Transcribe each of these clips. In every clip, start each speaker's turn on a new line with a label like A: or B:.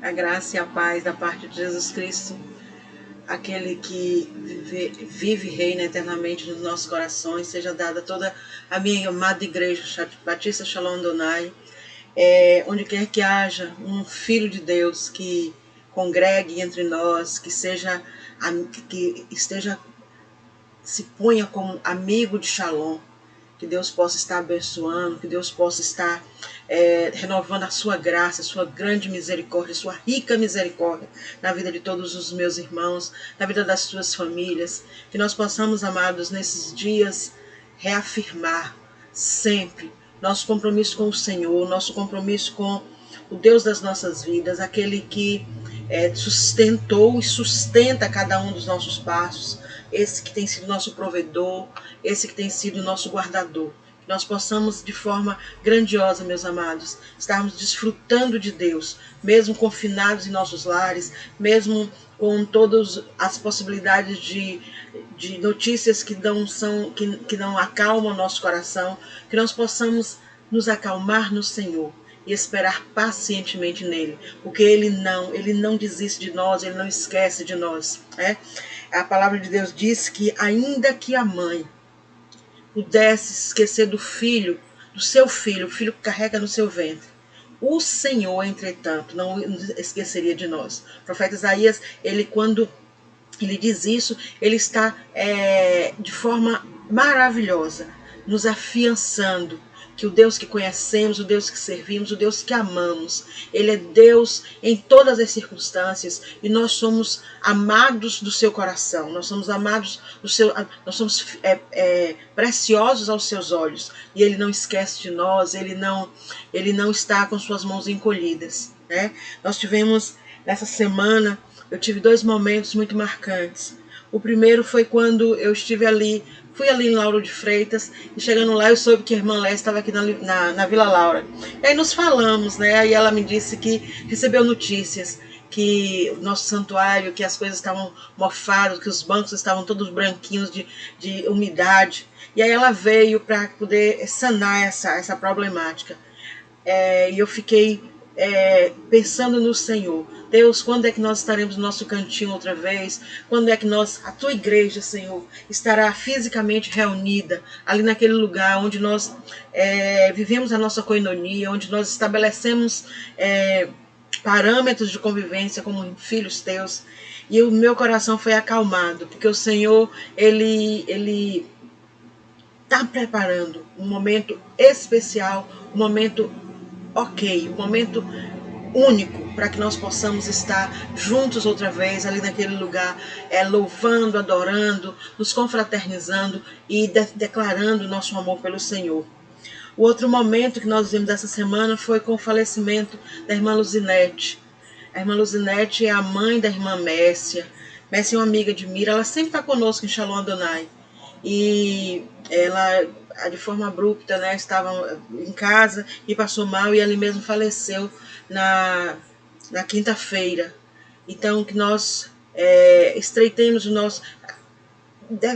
A: A graça e a paz da parte de Jesus Cristo, aquele que vive e reina eternamente nos nossos corações, seja dada a toda a minha amada igreja Batista Shalom Adonai, onde quer que haja um filho de Deus que congregue entre nós, que esteja, se ponha como amigo de Shalom, que Deus possa estar abençoando, que Deus possa estar renovando a sua graça, a sua grande misericórdia, a sua rica misericórdia na vida de todos os meus irmãos, na vida das suas famílias. Que nós possamos, amados, nesses dias, reafirmar sempre nosso compromisso com o Senhor, nosso compromisso com o Deus das nossas vidas, aquele que sustentou e sustenta cada um dos nossos passos, esse que tem sido nosso provedor, esse que tem sido nosso guardador. Que nós possamos, de forma grandiosa, meus amados, estarmos desfrutando de Deus, mesmo confinados em nossos lares, mesmo com todas as possibilidades de notícias que não acalmam o nosso coração, que nós possamos nos acalmar no Senhor e esperar pacientemente nele, porque ele não desiste de nós, ele não esquece de nós. A palavra de Deus diz que ainda que a mãe pudesse esquecer do seu filho, o filho que carrega no seu ventre, o Senhor, entretanto, não esqueceria de nós. O profeta Isaías, quando ele diz isso, ele está de forma maravilhosa, nos afiançando que o Deus que conhecemos, o Deus que servimos, o Deus que amamos, ele é Deus em todas as circunstâncias, e nós somos amados do seu coração, nós somos amados nós somos preciosos aos seus olhos, e ele não esquece de nós, ele não está com suas mãos encolhidas. Nós tivemos nessa semana, eu tive 2 momentos muito marcantes. O primeiro foi quando eu fui ali em Lauro de Freitas, e chegando lá eu soube que a irmã Léa estava aqui na Vila Laura. E aí nos falamos, Aí ela me disse que recebeu notícias que o nosso santuário, que as coisas estavam mofadas, que os bancos estavam todos branquinhos de umidade. E aí ela veio para poder sanar essa problemática. E eu fiquei pensando no Senhor. Deus, quando é que nós estaremos no nosso cantinho outra vez? Quando é que a tua igreja, Senhor, estará fisicamente reunida ali naquele lugar onde nós vivemos a nossa koinonia, onde nós estabelecemos parâmetros de convivência como filhos teus? E o meu coração foi acalmado, porque o Senhor, ele está preparando um momento especial, um momento um momento único, para que nós possamos estar juntos outra vez ali naquele lugar, louvando, adorando, nos confraternizando e declarando nosso amor pelo Senhor. O outro momento que nós vimos essa semana foi com o falecimento da irmã Luzinete. A irmã Luzinete é a mãe da irmã Mércia. Mércia é uma amiga de Mira, ela sempre está conosco em Shalom Adonai. E ela, de forma abrupta, estava em casa e passou mal, e ali mesmo faleceu na quinta-feira. Então, que nós estreitemos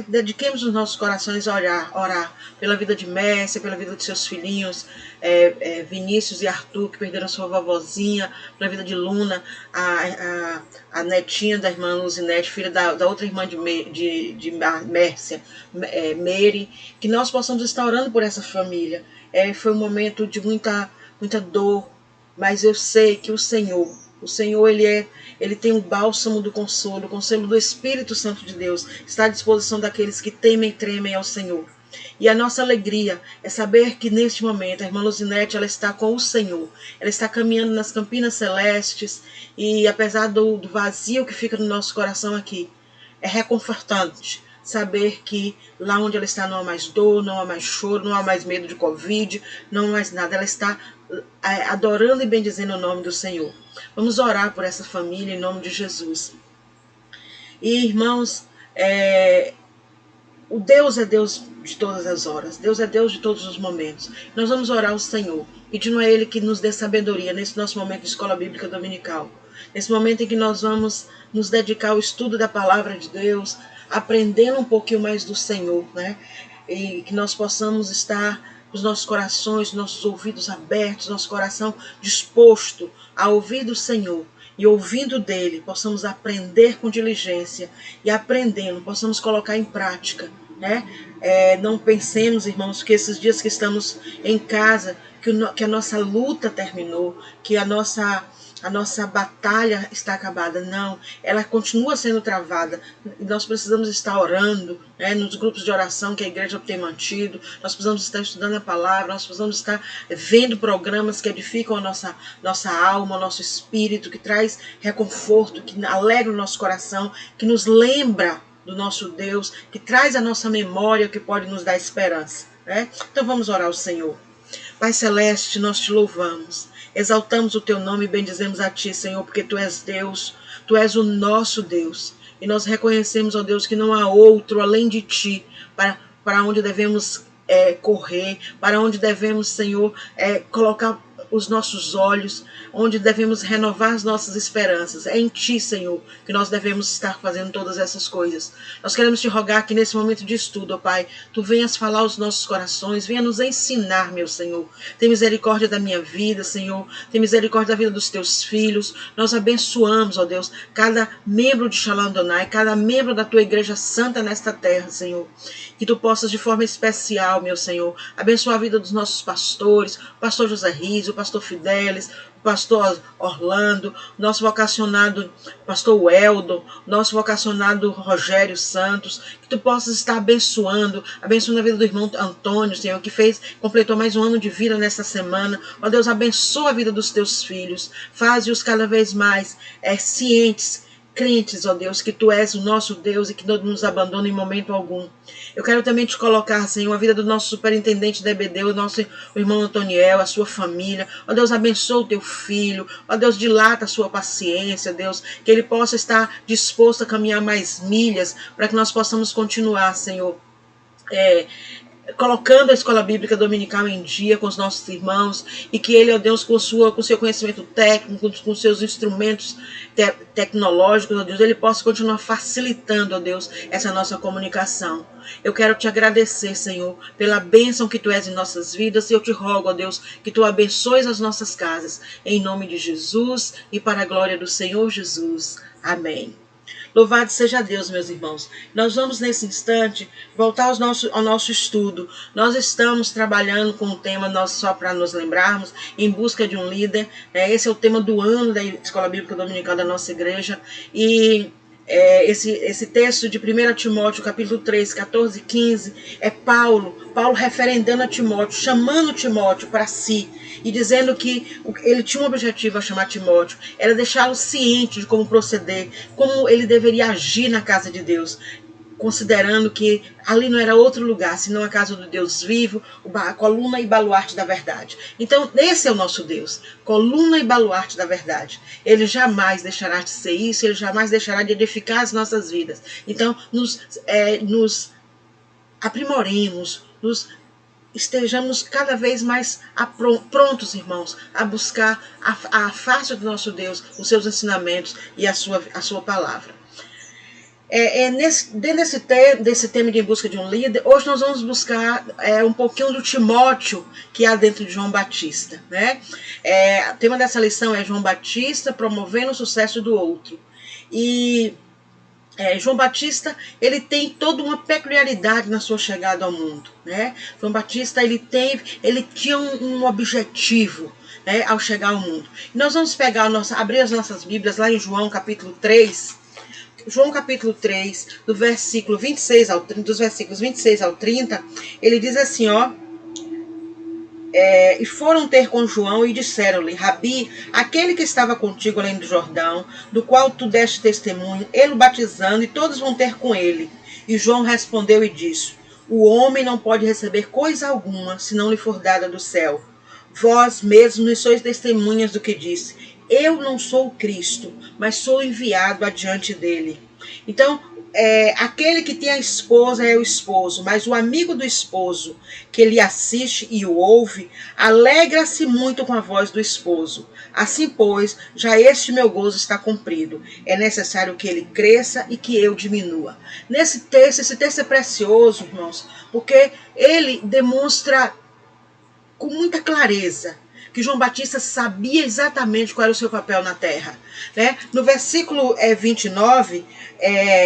A: dediquemos os nossos corações a orar pela vida de Mércia, pela vida de seus filhinhos, Vinícius e Arthur, que perderam sua vovozinha, pela vida de Luna, a netinha da irmã Luzinete, filha da outra irmã de Mércia, Mary, que nós possamos estar orando por essa família. Foi um momento de muita dor, mas eu sei que o Senhor, ele tem o bálsamo do consolo, o consolo do Espírito Santo de Deus, está à disposição daqueles que temem e tremem ao Senhor. E a nossa alegria é saber que neste momento a irmã Luzinete, ela está com o Senhor, ela está caminhando nas Campinas Celestes, e apesar do vazio que fica no nosso coração aqui, é reconfortante saber que lá onde ela está não há mais dor, não há mais choro, não há mais medo de Covid, não há mais nada. Ela está adorando e bendizendo o nome do Senhor. Vamos orar por essa família em nome de Jesus. E, irmãos, o Deus é Deus de todas as horas. Deus é Deus de todos os momentos. Nós vamos orar ao Senhor, pedindo a Ele que nos dê sabedoria nesse nosso momento de escola bíblica dominical. Nesse momento em que nós vamos nos dedicar ao estudo da palavra de Deus, aprendendo um pouquinho mais do Senhor, E que nós possamos estar com os nossos corações, nossos ouvidos abertos, nosso coração disposto a ouvir do Senhor, e ouvindo dele, possamos aprender com diligência e aprendendo, possamos colocar em prática, né? Não pensemos, irmãos, que esses dias que estamos em casa, que a nossa luta terminou, que a nossa batalha está acabada. Não, ela continua sendo travada. Nós precisamos estar orando, né, nos grupos de oração que a igreja tem mantido. Nós precisamos estar estudando a palavra. Nós precisamos estar vendo programas que edificam a nossa alma, o nosso espírito, que traz reconforto, que alegra o nosso coração, que nos lembra do nosso Deus, que traz a nossa memória, que pode nos dar esperança, né? Então vamos orar ao Senhor. Pai Celeste, nós te louvamos, exaltamos o teu nome e bendizemos a ti, Senhor, porque tu és Deus, tu és o nosso Deus. E nós reconhecemos, ó Deus, que não há outro além de ti, para onde devemos correr, para onde devemos, Senhor, colocar os nossos olhos, onde devemos renovar as nossas esperanças. É em ti, Senhor, que nós devemos estar fazendo todas essas coisas. Nós queremos te rogar que nesse momento de estudo, ó Pai, tu venhas falar aos nossos corações, venha nos ensinar, meu Senhor. Tem misericórdia da minha vida, Senhor. Tem misericórdia da vida dos teus filhos. Nós abençoamos, ó Deus, cada membro de Shalom Adonai, cada membro da tua igreja santa nesta terra, Senhor. Que tu possas, de forma especial, meu Senhor, abençoar a vida dos nossos pastores, o pastor José Rizzo, o pastor Fidelis, o pastor Orlando, nosso vocacionado pastor Weldo, nosso vocacionado Rogério Santos, que tu possas estar abençoando a vida do irmão Antônio, Senhor, que completou mais um ano de vida nesta semana. Ó Deus, abençoa a vida dos teus filhos, faze-os cada vez mais cientes, crentes, ó Deus, que tu és o nosso Deus e que não nos abandona em momento algum. Eu quero também te colocar, Senhor, a vida do nosso superintendente da EBD, o irmão Antoniel, a sua família. Ó Deus, abençoa o teu filho. Ó Deus, dilata a sua paciência, Deus, que ele possa estar disposto a caminhar mais milhas para que nós possamos continuar, Senhor, colocando a escola bíblica dominical em dia com os nossos irmãos, e que ele, ó Deus, com seu conhecimento técnico, com seus instrumentos tecnológicos, ó Deus, ele possa continuar facilitando, ó Deus, essa nossa comunicação. Eu quero te agradecer, Senhor, pela bênção que tu és em nossas vidas, e eu te rogo, ó Deus, que tu abençoes as nossas casas, em nome de Jesus e para a glória do Senhor Jesus. Amém. Louvado seja Deus, meus irmãos. Nós vamos, nesse instante, voltar ao nosso estudo. Nós estamos trabalhando com o tema, só para nos lembrarmos, em busca de um líder. Esse é o tema do ano da Escola Bíblica Dominical da nossa igreja. E esse texto de 1 Timóteo, capítulo 3, 14 e 15, é Paulo referendando a Timóteo, chamando Timóteo para si, e dizendo que ele tinha um objetivo a chamar Timóteo, era deixá-lo ciente de como proceder, como ele deveria agir na casa de Deus, considerando que ali não era outro lugar, senão a casa do Deus vivo, a coluna e baluarte da verdade. Então, esse é o nosso Deus, coluna e baluarte da verdade. Ele jamais deixará de ser isso, ele jamais deixará de edificar as nossas vidas. Então, nos aprimoremos, estejamos cada vez mais prontos, irmãos, a buscar a face do nosso Deus, os seus ensinamentos e a sua palavra. Desse tema de em busca de um líder, hoje nós vamos buscar um pouquinho do Timóteo que há dentro de João Batista, né? O tema dessa lição é João Batista promovendo o sucesso do outro. E João Batista, ele tem toda uma peculiaridade na sua chegada ao mundo, né? João Batista, ele tinha um objetivo, né, ao chegar ao mundo. E nós vamos abrir as nossas Bíblias lá em João capítulo 3, João capítulo 3, dos versículos 26 ao 30, ele diz assim, ó: e foram ter com João e disseram-lhe: Rabi, aquele que estava contigo além do Jordão, do qual tu deste testemunho, ele o batizando, e todos vão ter com ele. E João respondeu e disse: o homem não pode receber coisa alguma, se não lhe for dada do céu. Vós mesmos sois testemunhas do que disse. Eu não sou o Cristo, mas sou enviado adiante dele. Então, aquele que tem a esposa é o esposo, mas o amigo do esposo, que ele assiste e o ouve, alegra-se muito com a voz do esposo. Assim, pois, já este meu gozo está cumprido. É necessário que ele cresça e que eu diminua. Esse texto é precioso, irmãos, porque ele demonstra com muita clareza que João Batista sabia exatamente qual era o seu papel na terra. Né? No versículo 29,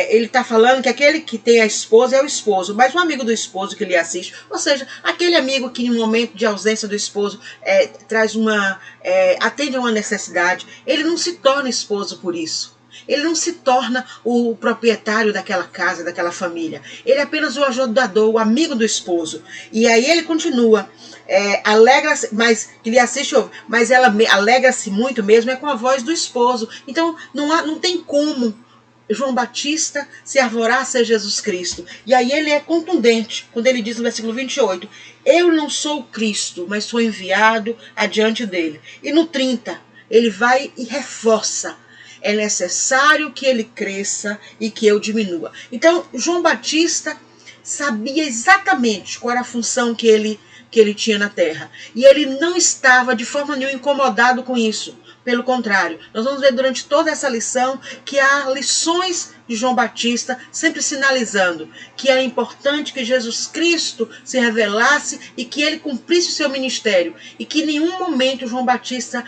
A: ele está falando que aquele que tem a esposa é o esposo, mas o amigo do esposo que lhe assiste, ou seja, aquele amigo que em um momento de ausência do esposo atende a uma necessidade, ele não se torna esposo por isso. Ele não se torna o proprietário daquela casa, daquela família. Ele é apenas o ajudador, o amigo do esposo. E aí ele continua, alegra-se, mas que lhe assiste, mas ela alegra-se muito mesmo com a voz do esposo. Então não tem como João Batista se arvorar a ser Jesus Cristo. E aí ele é contundente, quando ele diz no versículo 28, eu não sou o Cristo, mas sou enviado adiante dele. E no 30, ele vai e reforça, é necessário que ele cresça e que eu diminua. Então, João Batista sabia exatamente qual era a função que ele tinha na terra. E ele não estava de forma nenhuma incomodado com isso. Pelo contrário, nós vamos ver durante toda essa lição que há lições de João Batista sempre sinalizando que era importante que Jesus Cristo se revelasse e que ele cumprisse o seu ministério. E que em nenhum momento João Batista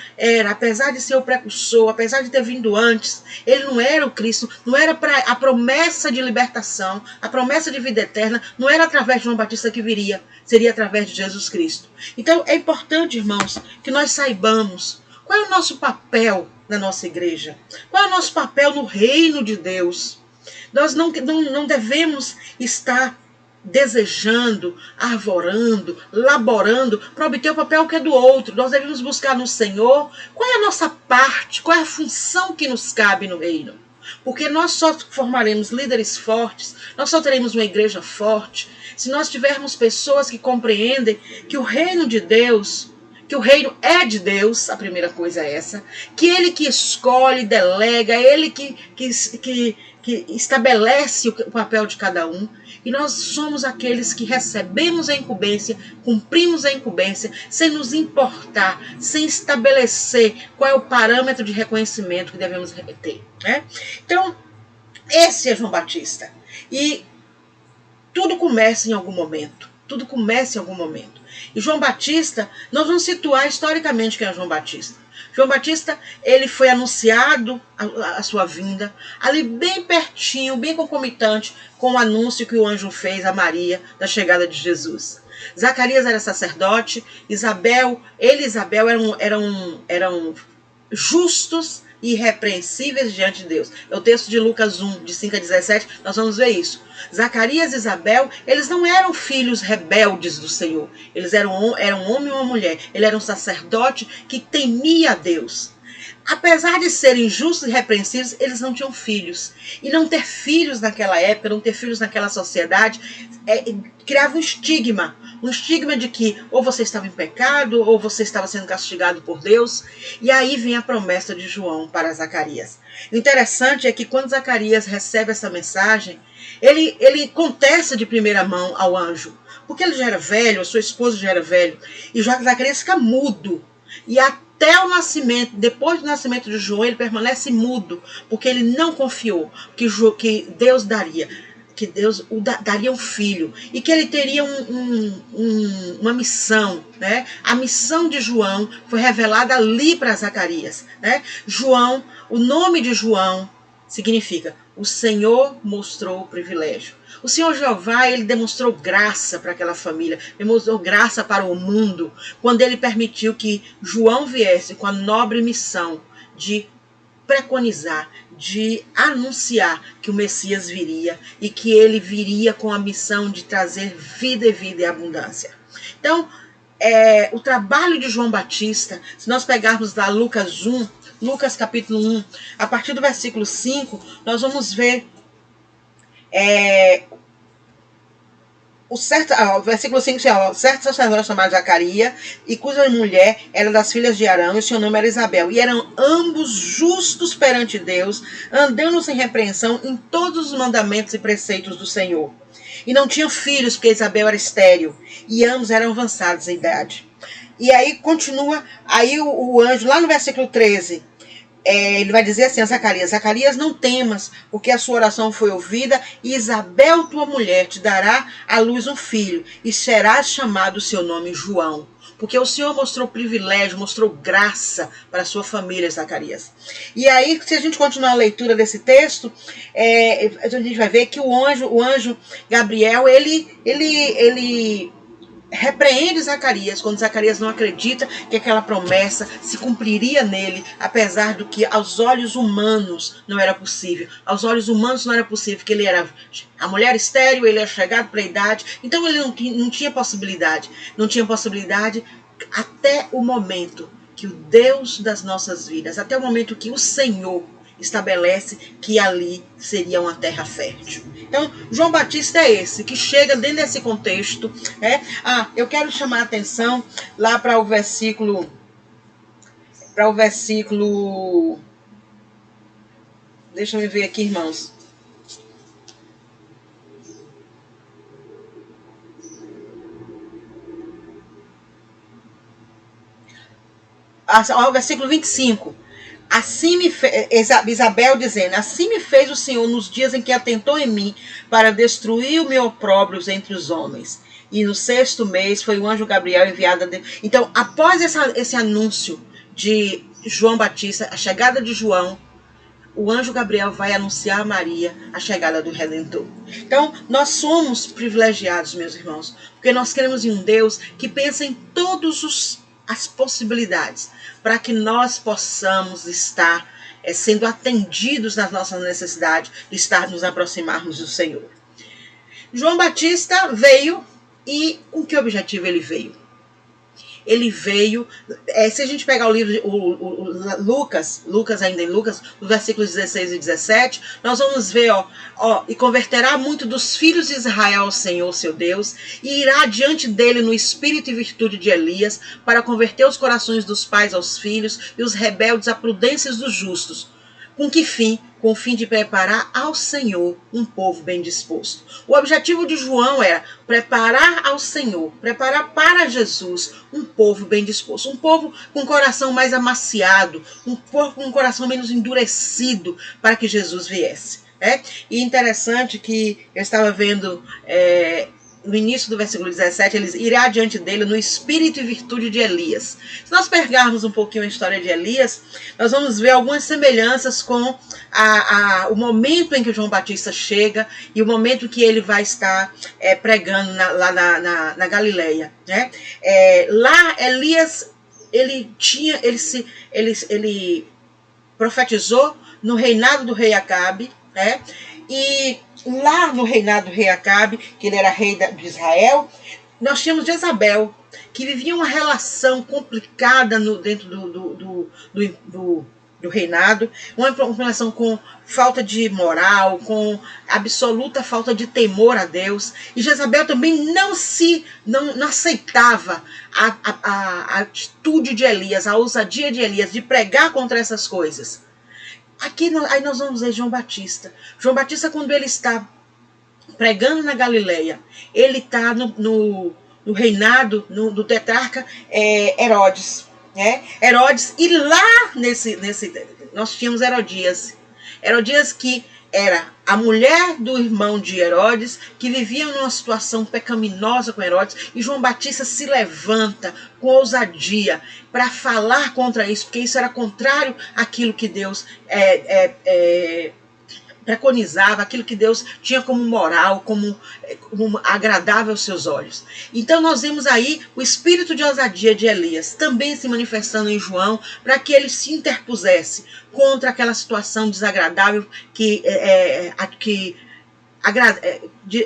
A: apesar de ser o precursor, apesar de ter vindo antes, ele não era o Cristo, não era para a promessa de libertação, a promessa de vida eterna, não era através de João Batista que viria, seria através de Jesus Cristo. Então é importante, irmãos, que nós saibamos qual é o nosso papel na nossa igreja? Qual é o nosso papel no reino de Deus? Nós não devemos estar desejando, arvorando, laborando para obter o papel que é do outro. Nós devemos buscar no Senhor qual é a nossa parte, qual é a função que nos cabe no reino. Porque nós só formaremos líderes fortes, nós só teremos uma igreja forte, se nós tivermos pessoas que compreendem que o reino de Deus, que o reino é de Deus, a primeira coisa é essa, que ele que escolhe, delega, ele que estabelece o papel de cada um, e nós somos aqueles que recebemos a incumbência, cumprimos a incumbência, sem nos importar, sem estabelecer qual é o parâmetro de reconhecimento que devemos ter. Né? Então, esse é João Batista. E tudo começa em algum momento. Tudo começa em algum momento. E João Batista, nós vamos situar historicamente quem é João Batista. João Batista, ele foi anunciado a sua vinda, ali bem pertinho, bem concomitante com o anúncio que o anjo fez a Maria da chegada de Jesus. Zacarias era sacerdote, Isabel eram justos e irrepreensíveis diante de Deus. É o texto de Lucas 1, de 5 a 17, nós vamos ver isso. Zacarias e Isabel, eles não eram filhos rebeldes do Senhor. Eles eram um homem e uma mulher. Ele era um sacerdote que temia a Deus. Apesar de serem justos e irrepreensíveis, eles não tinham filhos. E não ter filhos naquela época, não ter filhos naquela sociedade, criava um estigma de que ou você estava em pecado, ou você estava sendo castigado por Deus. E aí vem a promessa de João para Zacarias. O interessante é que quando Zacarias recebe essa mensagem, ele contesta de primeira mão ao anjo, porque ele já era velho, a sua esposa já era velho, e Zacarias fica mudo. E até o nascimento, depois do nascimento de João, ele permanece mudo, porque ele não confiou que Deus daria. Que Deus daria um filho e que ele teria uma missão, né? A missão de João foi revelada ali para Zacarias, né? João, o nome de João significa o Senhor mostrou o privilégio. O Senhor Jeová, ele demonstrou graça para aquela família, demonstrou graça para o mundo, quando ele permitiu que João viesse com a nobre missão de preconizar, de anunciar que o Messias viria e que ele viria com a missão de trazer vida e vida e abundância. Então, o trabalho de João Batista, se nós pegarmos lá Lucas capítulo 1, a partir do versículo 5, nós vamos ver o versículo 5, certo sacerdote chamado Zacarias, e cuja mulher era das filhas de Arão, e seu nome era Isabel, e eram ambos justos perante Deus, andando sem repreensão em todos os mandamentos e preceitos do Senhor. E não tinham filhos, porque Isabel era estéril, e ambos eram avançados em idade. E aí continua, aí o anjo, lá no versículo 13, ele vai dizer assim a Zacarias: Zacarias, não temas, porque a sua oração foi ouvida, e Isabel, tua mulher, te dará à luz um filho, e será chamado o seu nome João. porque o Senhor mostrou privilégio, mostrou graça para a sua família, Zacarias. E aí, se a gente continuar a leitura desse texto, a gente vai ver que o anjo Gabriel, ele repreende Zacarias quando Zacarias não acredita que aquela promessa se cumpriria nele, apesar do que aos olhos humanos não era possível. Aos olhos humanos não era possível, porque ele era a mulher estéril, ele era chegado para a idade, então ele não tinha possibilidade. Não tinha possibilidade até o momento que o Deus das nossas vidas, até o momento que o Senhor estabelece que ali seria uma terra fértil. Então, João Batista é esse, que chega dentro desse contexto. Eu quero chamar a atenção lá para o versículo... Deixa eu ver aqui, irmãos. O versículo 25. Assim me fez, Isabel dizendo, assim me fez o Senhor nos dias em que atentou em mim para destruir o meu opróbrio entre os homens. E no 6º mês foi o anjo Gabriel enviado a Deus. Então, após esse anúncio de João Batista, a chegada de João, o anjo Gabriel vai anunciar a Maria a chegada do Redentor. Então, nós somos privilegiados, meus irmãos, porque nós queremos em um Deus que pensa em todas as possibilidades, para que nós possamos estar sendo atendidos nas nossas necessidades, de estar nos aproximarmos do Senhor. João Batista veio, e com que objetivo ele veio? Ele veio, se a gente pegar o livro, Lucas, ainda em Lucas, os versículos 16 e 17, nós vamos ver, e converterá muito dos filhos de Israel ao Senhor, seu Deus, e irá diante dele no espírito e virtude de Elias, para converter os corações dos pais aos filhos, e os rebeldes à prudência dos justos. Com que fim? Com o fim de preparar ao Senhor um povo bem disposto. O objetivo de João era preparar ao Senhor, preparar para Jesus um povo bem disposto. Um povo com o coração mais amaciado, um povo com o coração menos endurecido para que Jesus viesse. E interessante que eu estava vendo... no início do versículo 17, eles irá diante dele no espírito e virtude de Elias. Se nós pegarmos um pouquinho a história de Elias, nós vamos ver algumas semelhanças com o momento em que João Batista chega e o momento que ele vai estar pregando lá na Galileia. Lá, Elias, ele profetizou no reinado do rei Acabe, e lá no reinado do rei Acabe, que ele era rei de Israel, nós tínhamos Jezabel, que vivia uma relação complicada dentro do reinado, uma relação com falta de moral, com absoluta falta de temor a Deus. E Jezabel também não aceitava a atitude de Elias, a ousadia de Elias de pregar contra essas coisas. Aí nós vamos ver João Batista. João Batista, quando ele está pregando na Galileia, ele está no reinado do tetrarca Herodes. Herodes, e lá nós tínhamos Herodias. Herodias, que era a mulher do irmão de Herodes, que vivia numa situação pecaminosa com Herodes, e João Batista se levanta com ousadia para falar contra isso, porque isso era contrário àquilo que Deus preconizava, aquilo que Deus tinha como moral, como agradável aos seus olhos. Então nós vemos aí o espírito de ousadia de Elias também se manifestando em João, para que ele se interpusesse contra aquela situação desagradável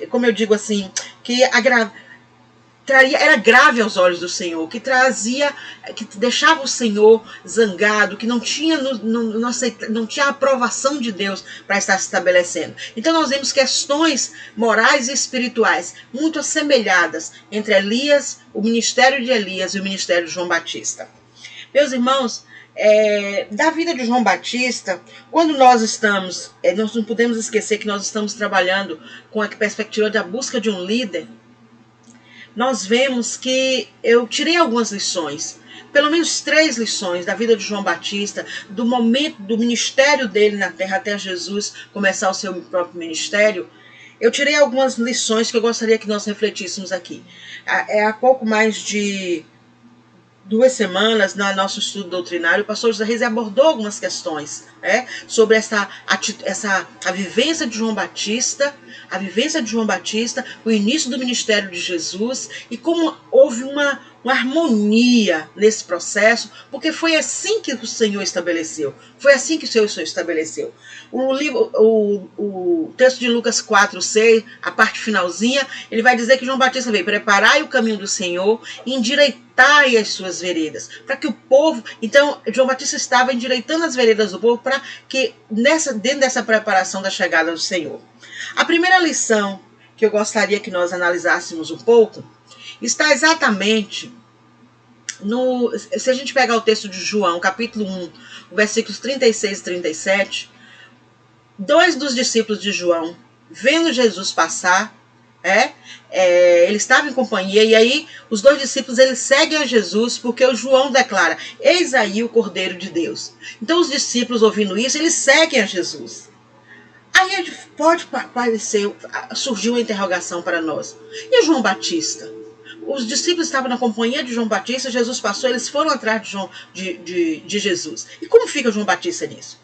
A: como eu digo assim, era grave aos olhos do Senhor, que deixava o Senhor zangado, que não tinha a aprovação de Deus para estar se estabelecendo. Então nós vemos questões morais e espirituais muito assemelhadas entre Elias, o ministério de Elias e o ministério de João Batista. Meus irmãos, da vida de João Batista, quando nós não podemos esquecer que nós estamos trabalhando com a perspectiva da busca de um líder. Nós vemos que eu tirei algumas lições, pelo menos 3 lições da vida de João Batista, do momento do ministério dele na terra até Jesus começar o seu próprio ministério. Eu tirei algumas lições que eu gostaria que nós refletíssemos aqui. Há pouco mais de 2 semanas, no nosso estudo doutrinário, o pastor José Reis abordou algumas questões sobre a vivência de João Batista, o início do ministério de Jesus e como houve uma harmonia nesse processo, porque foi assim que o Senhor estabeleceu. Foi assim que o Senhor estabeleceu. O texto de Lucas 4:6, a parte finalzinha, ele vai dizer que João Batista veio: preparai o caminho do Senhor e endireitai as suas veredas. Para que o povo... Então, João Batista estava endireitando as veredas do povo para que, dentro dessa preparação da chegada do Senhor. A primeira lição que eu gostaria que nós analisássemos um pouco está exatamente se a gente pegar o texto de João, capítulo 1, versículos 36 e 37, 2 dos discípulos de João, vendo Jesus passar, ele estava em companhia, e aí os 2 discípulos eles seguem a Jesus, porque o João declara: eis aí o Cordeiro de Deus. Então os discípulos, ouvindo isso, eles seguem a Jesus. Aí pode parecer, surgiu uma interrogação para nós: e João Batista? Os discípulos estavam na companhia de João Batista, Jesus passou, eles foram atrás de Jesus. E como fica João Batista nisso?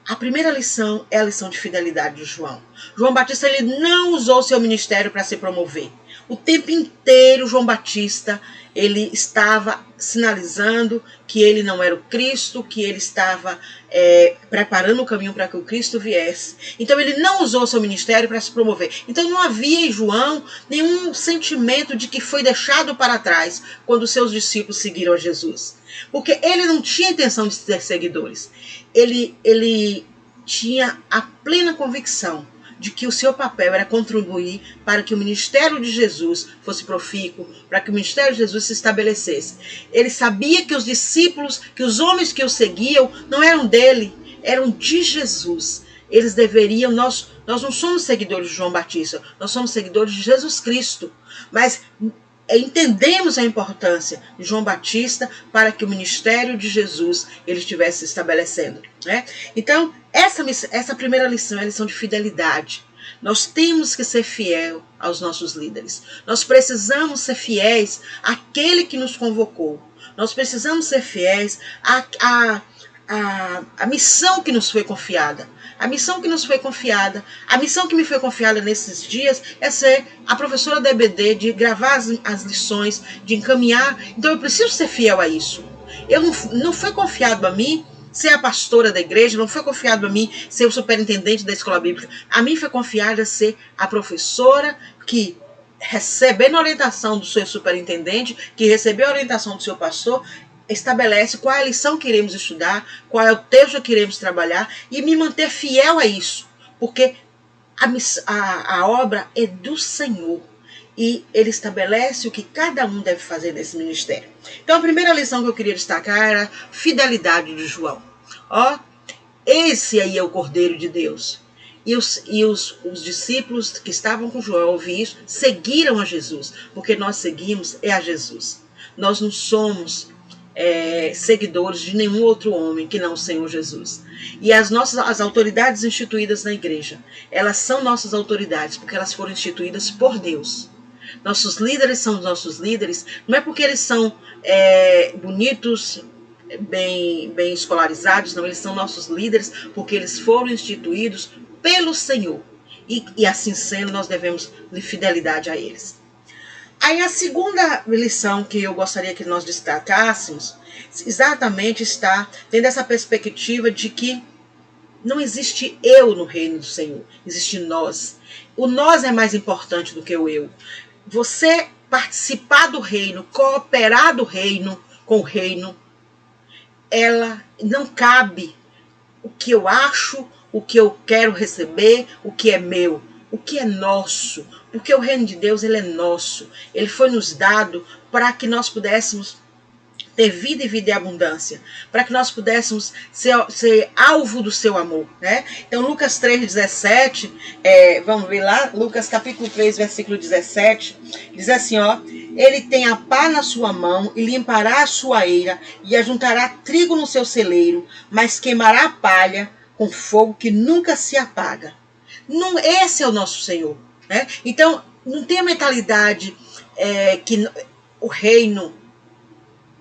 A: A primeira lição é a lição de fidelidade de João. João Batista ele não usou seu ministério para se promover. O tempo inteiro João Batista ele estava sinalizando que ele não era o Cristo, que ele estava preparando o caminho para que o Cristo viesse. Então ele não usou seu ministério para se promover. Então não havia em João nenhum sentimento de que foi deixado para trás quando seus discípulos seguiram a Jesus. Porque ele não tinha intenção de ter seguidores. Ele tinha a plena convicção de que o seu papel era contribuir para que o ministério de Jesus fosse profícuo, para que o ministério de Jesus se estabelecesse. Ele sabia que os discípulos, que os homens que o seguiam, não eram dele, eram de Jesus. Eles deveriam, nós não somos seguidores de João Batista, nós somos seguidores de Jesus Cristo. Mas entendemos a importância de João Batista para que o ministério de Jesus ele estivesse se estabelecendo. Então, essa primeira lição é a lição de fidelidade. Nós temos que ser fiel aos nossos líderes. Nós precisamos ser fiéis àquele que nos convocou. Nós precisamos ser fiéis à missão que nos foi confiada. A missão que nos foi confiada, a missão que me foi confiada nesses dias é ser a professora da EBD, de gravar as lições, de encaminhar. Então eu preciso ser fiel a isso. Não foi confiado a mim ser a pastora da igreja, não foi confiado a mim ser o superintendente da escola bíblica. A mim foi confiado a ser a professora que, recebendo a orientação do seu superintendente, que recebeu a orientação do seu pastor, estabelece qual é a lição que iremos estudar, qual é o texto que iremos trabalhar e me manter fiel a isso, porque a obra é do Senhor e ele estabelece o que cada um deve fazer nesse ministério. Então a primeira lição que eu queria destacar era a fidelidade de João. Esse aí é o Cordeiro de Deus. E os discípulos que estavam com João, ao ouvir isso, seguiram a Jesus, porque nós seguimos a Jesus. Nós não somos seguidores de nenhum outro homem que não o Senhor Jesus. E as autoridades instituídas na igreja, elas são nossas autoridades porque elas foram instituídas por Deus. Nossos líderes são os nossos líderes, não é porque eles são bonitos, bem escolarizados, não, eles são nossos líderes porque eles foram instituídos pelo Senhor. E assim sendo, nós devemos de fidelidade a eles. Aí a segunda lição que eu gostaria que nós destacássemos, exatamente está tendo essa perspectiva de que não existe eu no reino do Senhor, existe nós. O nós é mais importante do que o eu. Você participar do reino, cooperar do reino com o reino, ela não cabe o que eu acho, o que eu quero receber, o que é meu. O que é nosso, porque o reino de Deus ele é nosso, ele foi nos dado para que nós pudéssemos ter vida e vida em abundância, para que nós pudéssemos ser alvo do seu amor, Então Lucas 3,17, vamos ver lá, Lucas capítulo 3, versículo 17, diz assim, ele tem a pá na sua mão e limpará a sua eira e ajuntará trigo no seu celeiro, mas queimará a palha com fogo que nunca se apaga. Não, esse é o nosso Senhor. Então, não tem a mentalidade que o reino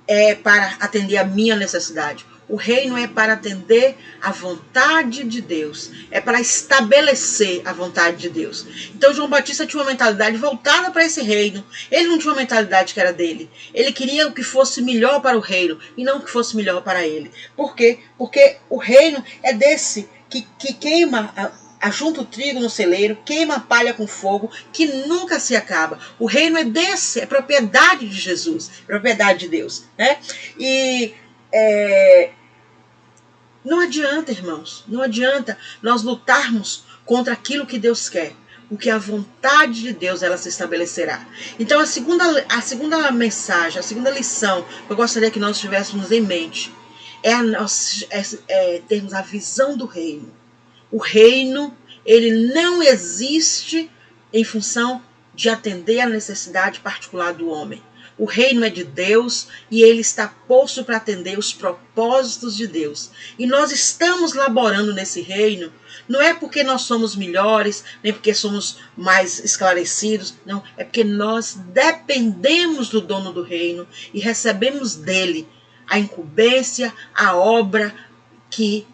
A: é para atender a minha necessidade. O reino é para atender a vontade de Deus. É para estabelecer a vontade de Deus. Então João Batista tinha uma mentalidade voltada para esse reino. Ele não tinha uma mentalidade que era dele. Ele queria o que fosse melhor para o reino e não o que fosse melhor para ele. Por quê? Porque o reino é desse que queima ajunta o trigo no celeiro, queima a palha com fogo, que nunca se acaba. O reino é desse, é propriedade de Jesus, propriedade de Deus, né? E não adianta, irmãos, não adianta nós lutarmos contra aquilo que Deus quer, porque a vontade de Deus ela se estabelecerá. Então a segunda mensagem, a segunda lição que eu gostaria que nós tivéssemos em mente é termos a visão do reino. O reino, ele não existe em função de atender à necessidade particular do homem. O reino é de Deus e ele está posto para atender os propósitos de Deus. E nós estamos laborando nesse reino, não é porque nós somos melhores, nem porque somos mais esclarecidos, não, é porque nós dependemos do dono do reino e recebemos dele a incumbência, a obra que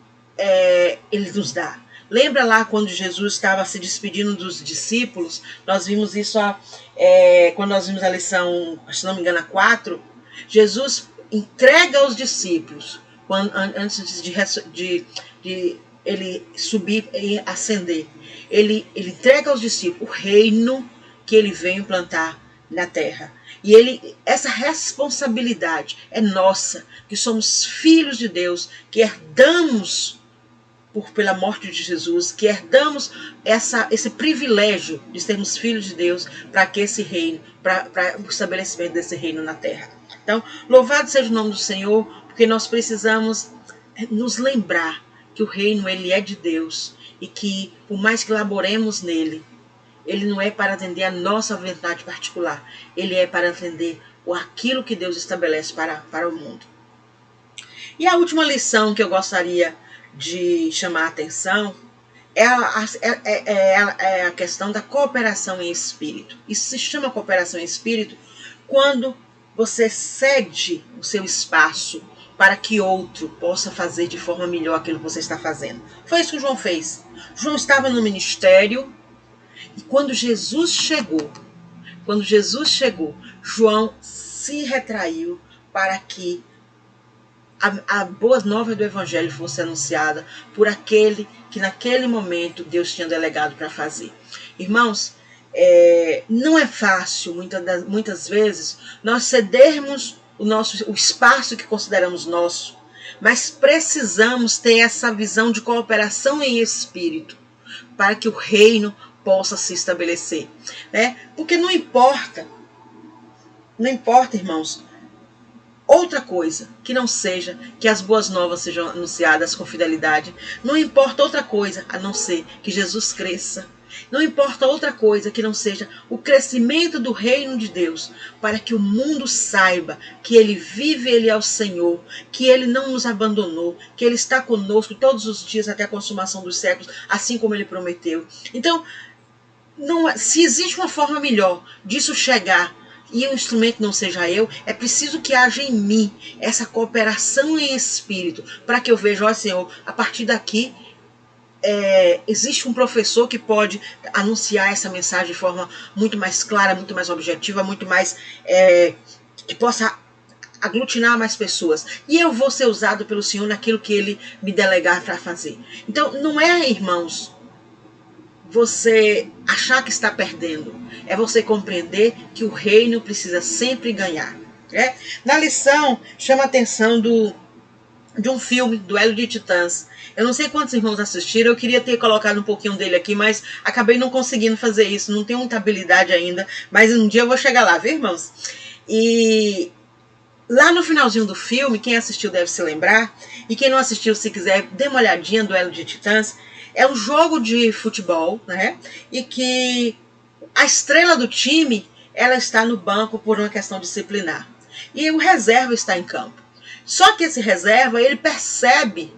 A: ele nos dá. Lembra lá quando Jesus estava se despedindo dos discípulos? Nós vimos isso quando nós vimos a lição, se não me engano, a 4. Jesus entrega aos discípulos, antes de ele subir e ascender. Ele entrega aos discípulos o reino que ele veio implantar na terra. E essa responsabilidade é nossa, que somos filhos de Deus, que herdamos pela morte de Jesus, que herdamos esse privilégio de sermos filhos de Deus para que esse reino, para o estabelecimento desse reino na terra. Então, louvado seja o nome do Senhor, porque nós precisamos nos lembrar que o reino ele é de Deus e que, por mais que laboremos nele, ele não é para atender a nossa vontade particular, ele é para atender aquilo que Deus estabelece para o mundo. E a última lição que eu gostaria de chamar a atenção é a questão da cooperação em espírito. Isso se chama cooperação em espírito quando você cede o seu espaço para que outro possa fazer de forma melhor aquilo que você está fazendo. Foi isso que o João fez. João estava no ministério e quando Jesus chegou, João se retraiu para que a boa nova do evangelho fosse anunciada por aquele que naquele momento Deus tinha delegado para fazer. Irmãos, não é fácil muitas vezes nós cedermos o espaço que consideramos nosso, mas precisamos ter essa visão de cooperação em espírito para que o reino possa se estabelecer, né? Porque não importa, irmãos, outra coisa que não seja que as boas novas sejam anunciadas com fidelidade. Não importa outra coisa a não ser que Jesus cresça. Não importa outra coisa que não seja o crescimento do reino de Deus, para que o mundo saiba que ele vive, ele é o Senhor, que ele não nos abandonou, que ele está conosco todos os dias até a consumação dos séculos, assim como ele prometeu. Então, se existe uma forma melhor disso chegar e o instrumento não seja eu, é preciso que haja em mim essa cooperação em espírito, para que eu veja, ó Senhor, a partir daqui existe um professor que pode anunciar essa mensagem de forma muito mais clara, muito mais objetiva, muito mais que possa aglutinar mais pessoas. E eu vou ser usado pelo Senhor naquilo que Ele me delegar para fazer. Então, não é, irmãos, você achar que está perdendo, é você compreender que o reino precisa sempre ganhar. Na lição, chama a atenção de um filme, Duelo de Titãs. Eu não sei quantos irmãos assistiram, eu queria ter colocado um pouquinho dele aqui, mas acabei não conseguindo fazer isso, não tenho muita habilidade ainda, mas um dia eu vou chegar lá, viu, irmãos? E lá no finalzinho do filme, quem assistiu deve se lembrar, e quem não assistiu, se quiser, dê uma olhadinha no Duelo de Titãs. É um jogo de futebol, né? E que a estrela do time, ela está no banco por uma questão disciplinar. E o reserva está em campo. Só que esse reserva, ele percebe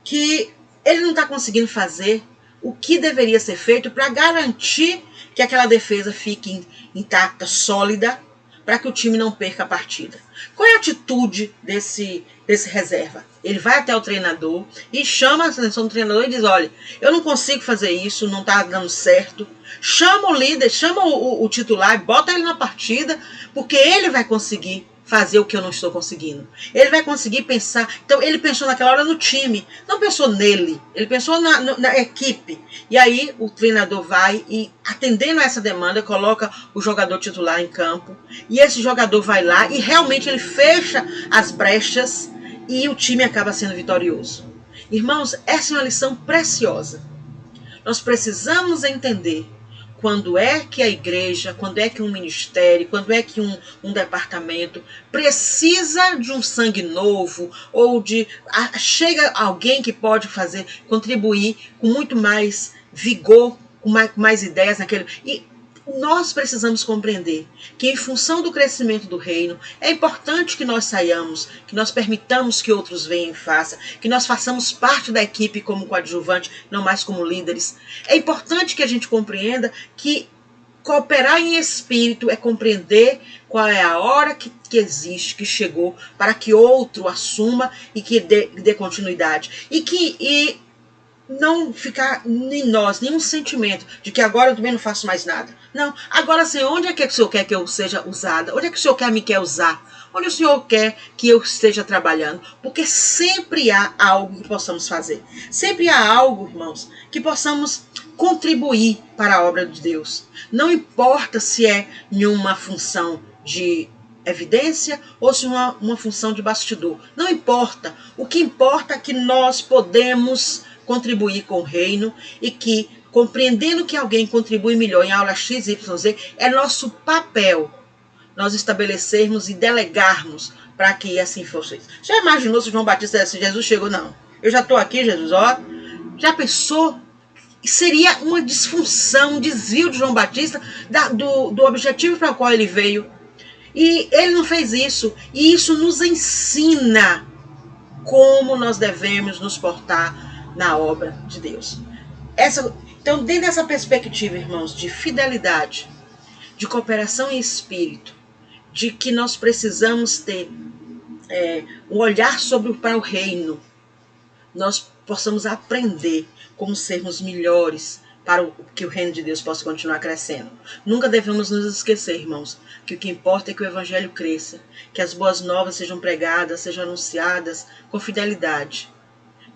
A: que ele não está conseguindo fazer o que deveria ser feito para garantir que aquela defesa fique intacta, sólida, para que o time não perca a partida. Qual é a atitude desse reserva? Ele vai até o treinador e chama a atenção do treinador e diz: olha, eu não consigo fazer isso, não está dando certo. Chama o líder, chama o titular, bota ele na partida, porque ele vai conseguir fazer o que eu não estou conseguindo. Ele vai conseguir pensar. Então ele pensou naquela hora no time, não pensou nele, ele pensou na equipe. E aí o treinador vai e, atendendo a essa demanda, coloca o jogador titular em campo, e esse jogador vai lá e realmente ele fecha as brechas e o time acaba sendo vitorioso. Irmãos, essa é uma lição preciosa. Nós precisamos entender quando é que a igreja, quando é que um ministério, quando é que um departamento precisa de um sangue novo, ou chega alguém que pode contribuir com muito mais vigor, com mais ideias naquele. E nós precisamos compreender que, em função do crescimento do reino, é importante que nós saiamos, que nós permitamos que outros venham e façam, que nós façamos parte da equipe como coadjuvante, não mais como líderes. É importante que a gente compreenda que cooperar em espírito é compreender qual é a hora que existe, que chegou, para que outro assuma e que dê continuidade. E não ficar em nós nenhum sentimento de que agora eu também não faço mais nada. Não, agora, Senhor, onde é que o Senhor quer que eu seja usada? Onde é que o Senhor me quer usar? Onde o Senhor quer que eu esteja trabalhando? Porque sempre há algo que possamos fazer. Sempre há algo, irmãos, que possamos contribuir para a obra de Deus. Não importa se é em uma função de evidência ou se uma função de bastidor. Não importa. O que importa é que nós podemos contribuir com o reino e que, compreendendo que alguém contribui melhor em aula XYZ, é nosso papel nós estabelecermos e delegarmos para que assim fosse. Já imaginou se João Batista disse: Jesus chegou? Não, eu já estou aqui, Jesus, ó. Já pensou? Seria uma disfunção, um desvio de João Batista do objetivo para o qual ele veio. E ele não fez isso. E isso nos ensina como nós devemos nos portar na obra de Deus. Então, dentro dessa perspectiva, irmãos, de fidelidade, de cooperação em espírito, de que nós precisamos ter um olhar para o reino, nós possamos aprender como sermos melhores para que o reino de Deus possa continuar crescendo. Nunca devemos nos esquecer, irmãos, que o que importa é que o evangelho cresça, que as boas novas sejam pregadas, sejam anunciadas com fidelidade.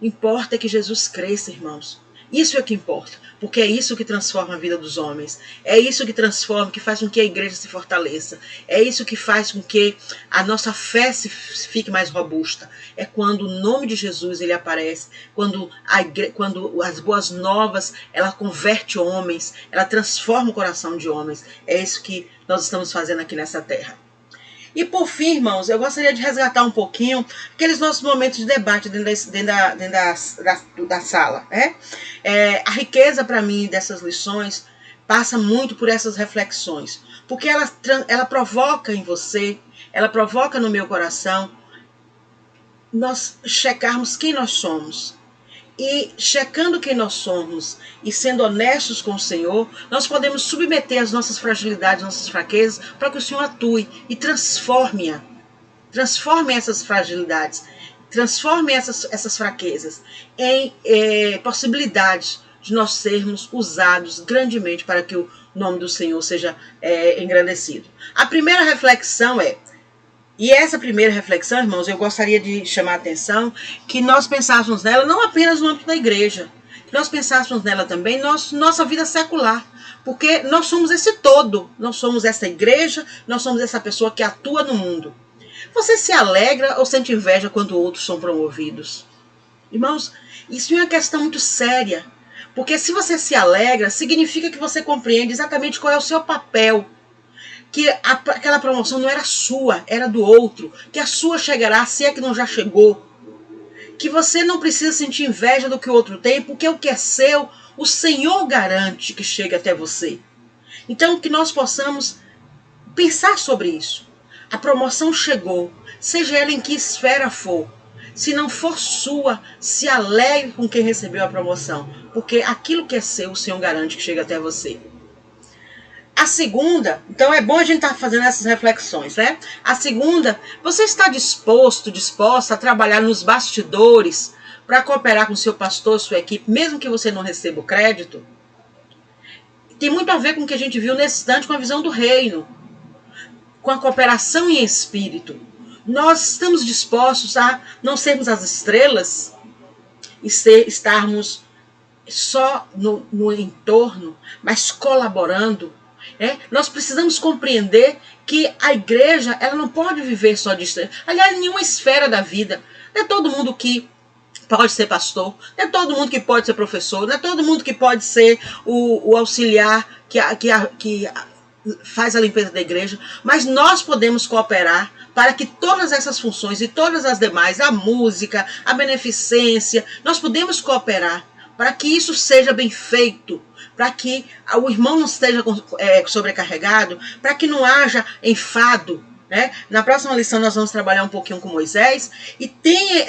A: Importa que Jesus cresça, irmãos. Isso é o que importa, porque é isso que transforma a vida dos homens. É isso que transforma, que faz com que a igreja se fortaleça. É isso que faz com que a nossa fé fique mais robusta. É quando o nome de Jesus ele aparece, quando as boas novas, ela converte homens, ela transforma o coração de homens. É isso que nós estamos fazendo aqui nessa terra. E por fim, irmãos, eu gostaria de resgatar um pouquinho aqueles nossos momentos de debate dentro da sala. Né? A riqueza para mim dessas lições passa muito por essas reflexões, porque ela provoca em você, ela provoca no meu coração nós checarmos quem nós somos. E checando quem nós somos e sendo honestos com o Senhor, nós podemos submeter as nossas fragilidades, nossas fraquezas, para que o Senhor atue e transforme-a. Transforme essas fragilidades, transforme essas fraquezas em possibilidades de nós sermos usados grandemente para que o nome do Senhor seja engrandecido. A primeira reflexão e essa primeira reflexão, irmãos, eu gostaria de chamar a atenção que nós pensássemos nela não apenas no âmbito da igreja, que nós pensássemos nela também nossa vida secular, porque nós somos esse todo, nós somos essa igreja, nós somos essa pessoa que atua no mundo. Você se alegra ou sente inveja quando outros são promovidos? Irmãos, isso é uma questão muito séria, porque se você se alegra, significa que você compreende exatamente qual é o seu papel, que aquela promoção não era sua, era do outro, que a sua chegará, se é que não já chegou, que você não precisa sentir inveja do que o outro tem, porque o que é seu, o Senhor garante que chegue até você. Então, que nós possamos pensar sobre isso. A promoção chegou, seja ela em que esfera for. Se não for sua, se alegre com quem recebeu a promoção, porque aquilo que é seu, o Senhor garante que chega até você. A segunda, então é bom a gente estar fazendo essas reflexões, né? A segunda, você está disposta a trabalhar nos bastidores para cooperar com seu pastor, sua equipe, mesmo que você não receba o crédito? Tem muito a ver com o que a gente viu nesse instante, com a visão do reino, com a cooperação em espírito. Nós estamos dispostos a não sermos as estrelas e estarmos só no entorno, mas colaborando. Nós precisamos compreender que a igreja ela não pode viver só de estrela. Aliás, em nenhuma esfera da vida. Não é todo mundo que pode ser pastor, não é todo mundo que pode ser professor, não é todo mundo que pode ser o auxiliar que faz a limpeza da igreja, mas nós podemos cooperar para que todas essas funções e todas as demais, a música, a beneficência, nós podemos cooperar para que isso seja bem feito, para que o irmão não esteja sobrecarregado, para que não haja enfado. Na próxima lição nós vamos trabalhar um pouquinho com Moisés, e tem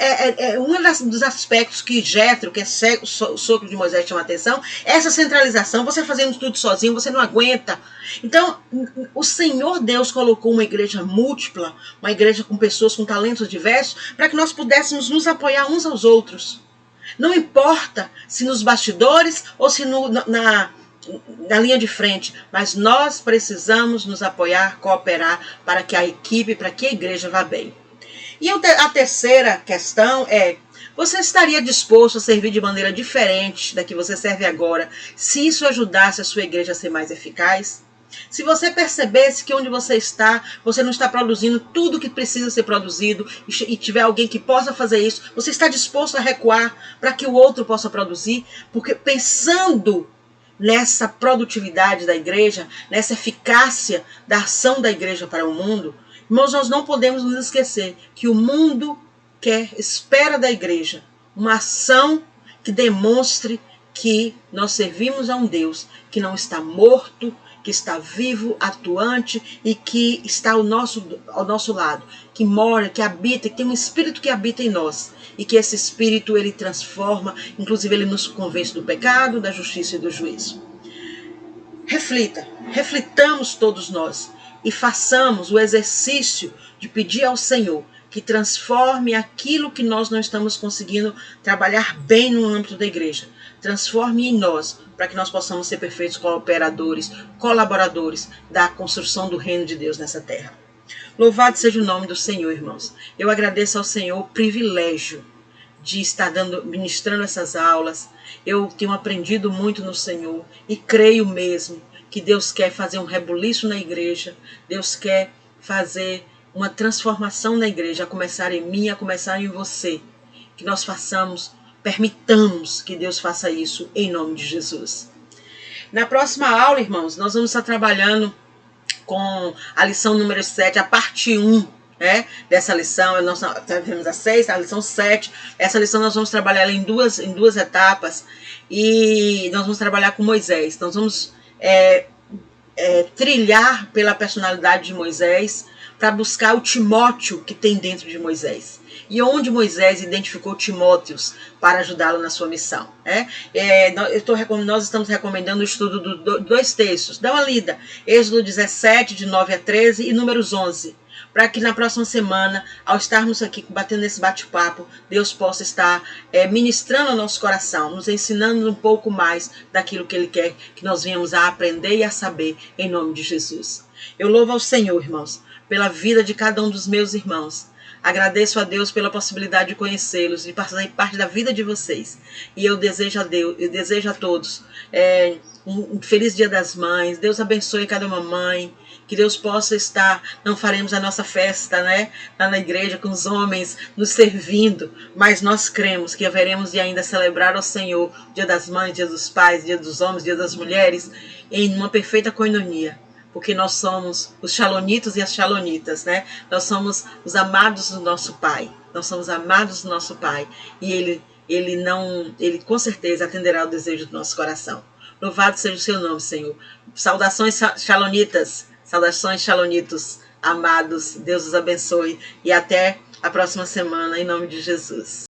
A: um dos aspectos que Jétro, que é o sogro de Moisés, chama a atenção, é essa centralização. Você fazendo tudo sozinho, você não aguenta. Então o Senhor Deus colocou uma igreja múltipla, uma igreja com pessoas com talentos diversos, para que nós pudéssemos nos apoiar uns aos outros. Não importa se nos bastidores ou se na linha de frente, mas nós precisamos nos apoiar, cooperar para que a equipe, para que a igreja vá bem. E a terceira questão é: você estaria disposto a servir de maneira diferente da que você serve agora, se isso ajudasse a sua igreja a ser mais eficaz? Se você percebesse que onde você está, você não está produzindo tudo que precisa ser produzido e tiver alguém que possa fazer isso, você está disposto a recuar para que o outro possa produzir? Porque pensando nessa produtividade da igreja, nessa eficácia da ação da igreja para o mundo, irmãos, nós não podemos nos esquecer que o mundo espera da igreja uma ação que demonstre que nós servimos a um Deus que não está morto, que está vivo, atuante e que está ao nosso lado, que mora, que habita, que tem um espírito que habita em nós e que esse espírito ele transforma, inclusive ele nos convence do pecado, da justiça e do juízo. Reflitamos todos nós e façamos o exercício de pedir ao Senhor que transforme aquilo que nós não estamos conseguindo trabalhar bem no âmbito da igreja. Transforme em nós, para que nós possamos ser perfeitos cooperadores, colaboradores da construção do reino de Deus nessa terra. Louvado seja o nome do Senhor, irmãos. Eu agradeço ao Senhor o privilégio de estar ministrando essas aulas. Eu tenho aprendido muito no Senhor e creio mesmo que Deus quer fazer um rebuliço na igreja. Deus quer fazer uma transformação na igreja, a começar em mim, a começar em você. Que nós permitamos que Deus faça isso em nome de Jesus. Na próxima aula, irmãos, nós vamos estar trabalhando com a lição número 7, a parte 1, dessa lição. Nós tivemos a 6, a lição 7. Essa lição nós vamos trabalhar em duas etapas e nós vamos trabalhar com Moisés. Nós vamos trilhar pela personalidade de Moisés para buscar o Timóteo que tem dentro de Moisés. E onde Moisés identificou Timóteos para ajudá-lo na sua missão. Nós estamos recomendando o estudo de 2 textos. Dá uma lida. Êxodo 17, de 9 a 13 e Números 11. Para que na próxima semana, ao estarmos aqui batendo nesse bate-papo, Deus possa estar ministrando ao nosso coração, nos ensinando um pouco mais daquilo que Ele quer que nós venhamos a aprender e a saber, em nome de Jesus. Eu louvo ao Senhor, irmãos, pela vida de cada um dos meus irmãos. Agradeço a Deus pela possibilidade de conhecê-los, de fazer parte da vida de vocês. E eu desejo a todos um feliz Dia das Mães. Deus abençoe cada uma mãe. Que Deus possa estar, não faremos a nossa festa, lá na igreja com os homens nos servindo, mas nós cremos que haveremos de ainda celebrar ao Senhor Dia das Mães, Dia dos Pais, Dia dos Homens, Dia das Mulheres, em uma perfeita coinonia. Porque nós somos os Shalonitos e as Shalonitas, Nós somos os amados do nosso Pai. Nós somos amados do nosso Pai. E Ele com certeza atenderá ao desejo do nosso coração. Louvado seja o seu nome, Senhor. Saudações Shalonitas, saudações Shalonitos, amados. Deus os abençoe. E até a próxima semana, em nome de Jesus.